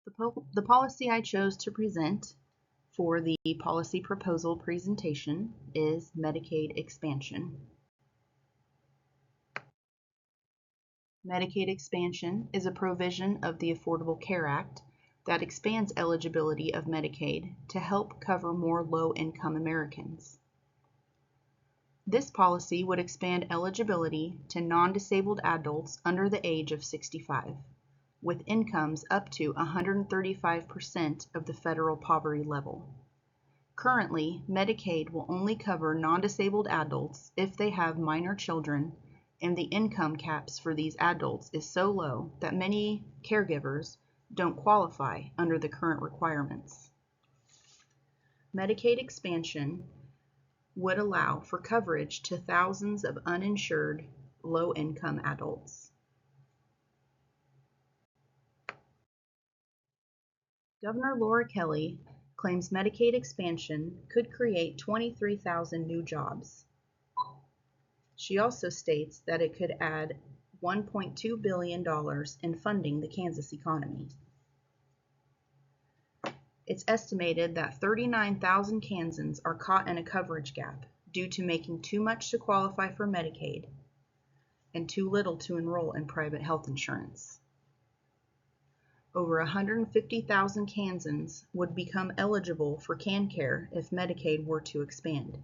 The policy I chose to present for the policy proposal presentation is Medicaid expansion. Medicaid expansion is a provision of the Affordable Care Act that expands eligibility of Medicaid to help cover more low-income Americans. This policy would expand eligibility to non-disabled adults under the age of 65, with incomes up to 135% of the federal poverty level. Currently, Medicaid will only cover non-disabled adults if they have minor children, and the income caps for these adults is so low that many caregivers don't qualify under the current requirements. Medicaid expansion would allow for coverage to thousands of uninsured, low-income adults. Governor Laura Kelly claims Medicaid expansion could create 23,000 new jobs. She also states that it could add $1.2 billion in funding the Kansas economy. It's estimated that 39,000 Kansans are caught in a coverage gap due to making too much to qualify for Medicaid and too little to enroll in private health insurance. Over 150,000 Kansans would become eligible for CanCare if Medicaid were to expand.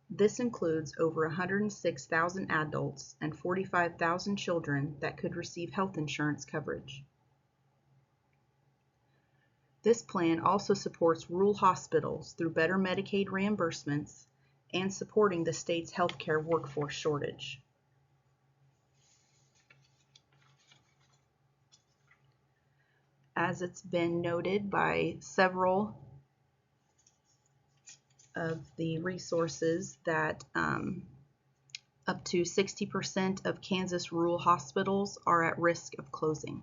This includes over 106,000 adults and 45,000 children that could receive health insurance coverage. This plan also supports rural hospitals through better Medicaid reimbursements and supporting the state's healthcare workforce shortage. As it's been noted by several of the resources that up to 60% of Kansas rural hospitals are at risk of closing.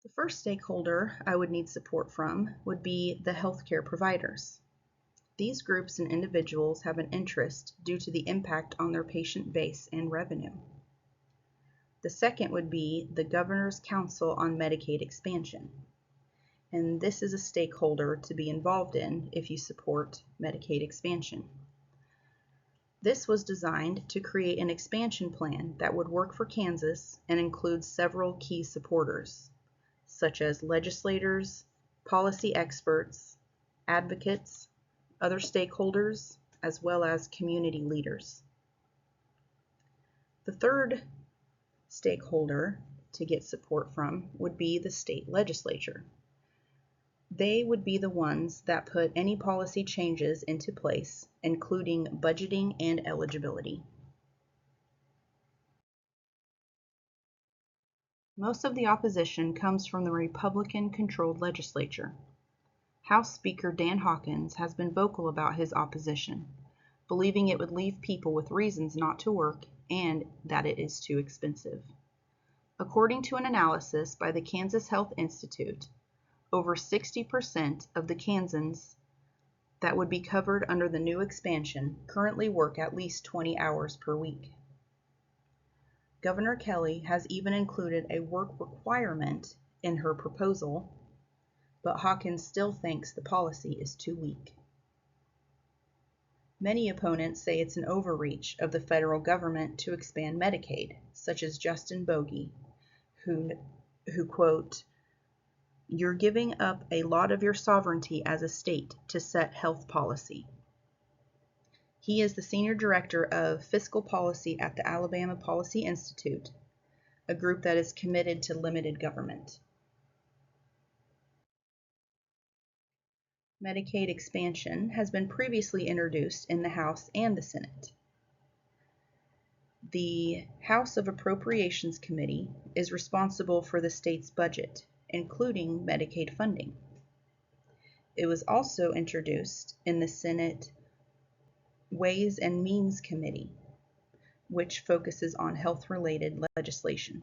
The first stakeholder I would need support from would be the healthcare providers. These groups and individuals have an interest due to the impact on their patient base and revenue. The second would be the Governor's Council on Medicaid Expansion, and this is a stakeholder to be involved in if you support Medicaid expansion. This was designed to create an expansion plan that would work for Kansas and includes several key supporters, such as legislators, policy experts, advocates, other stakeholders, as well as community leaders. The third stakeholder to get support from would be the state legislature. They would be the ones that put any policy changes into place, including budgeting and eligibility. Most of the opposition comes from the Republican-controlled legislature. House Speaker Dan Hawkins has been vocal about his opposition, believing it would leave people with reasons not to work and that it is too expensive. According to an analysis by the Kansas Health Institute, over 60% of the Kansans that would be covered under the new expansion currently work at least 20 hours per week. Governor Kelly has even included a work requirement in her proposal, but Hawkins still thinks the policy is too weak. Many opponents say it's an overreach of the federal government to expand Medicaid, such as Justin Bogie, who quote, "You're giving up a lot of your sovereignty as a state to set health policy." He is the Senior Director of Fiscal Policy at the Alabama Policy Institute, a group that is committed to limited government. Medicaid expansion has been previously introduced in the House and the Senate. The House of Appropriations Committee is responsible for the state's budget, including Medicaid funding. It was also introduced in the Senate Ways and Means Committee, which focuses on health-related legislation.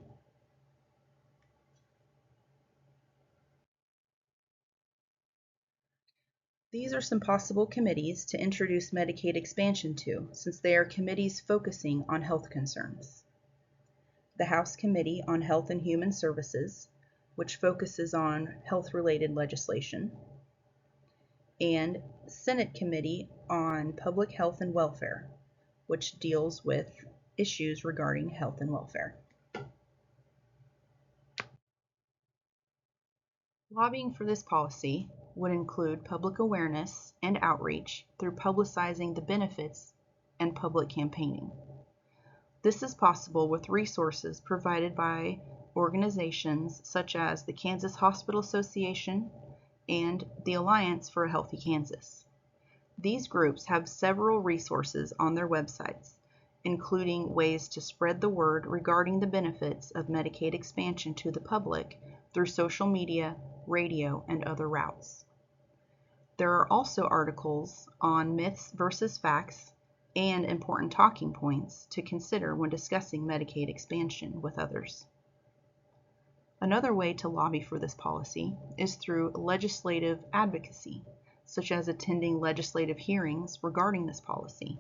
These are some possible committees to introduce Medicaid expansion to, since they are committees focusing on health concerns. The House Committee on Health and Human Services, which focuses on health-related legislation, and Senate Committee on Public Health and Welfare, which deals with issues regarding health and welfare. Lobbying for this policy would include public awareness and outreach through publicizing the benefits and public campaigning. This is possible with resources provided by organizations such as the Kansas Hospital Association and the Alliance for a Healthy Kansas. These groups have several resources on their websites, including ways to spread the word regarding the benefits of Medicaid expansion to the public through social media, radio, and other routes. There are also articles on myths versus facts and important talking points to consider when discussing Medicaid expansion with others. Another way to lobby for this policy is through legislative advocacy, such as attending legislative hearings regarding this policy,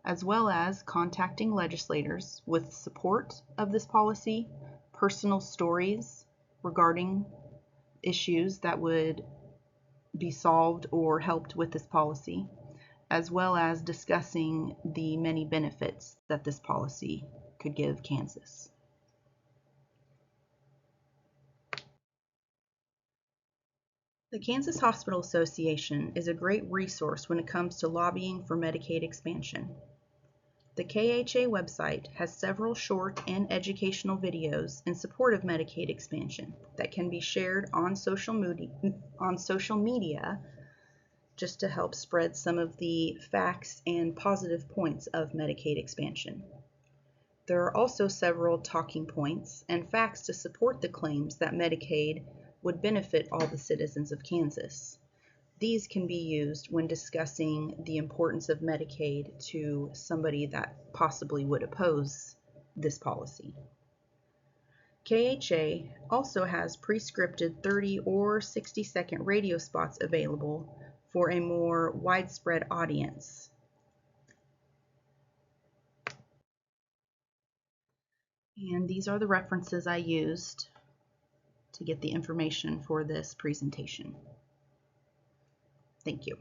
as well as contacting legislators with support of this policy, personal stories regarding issues that would be solved or helped with this policy, as well as discussing the many benefits that this policy could give Kansas. The Kansas Hospital Association is a great resource when it comes to lobbying for Medicaid expansion. The KHA website has several short and educational videos in support of Medicaid expansion that can be shared on social media just to help spread some of the facts and positive points of Medicaid expansion. There are also several talking points and facts to support the claims that Medicaid would benefit all the citizens of Kansas. These can be used when discussing the importance of Medicaid to somebody that possibly would oppose this policy. KHA also has pre-scripted 30 or 60-second radio spots available for a more widespread audience. And these are the references I used to get the information for this presentation. Thank you.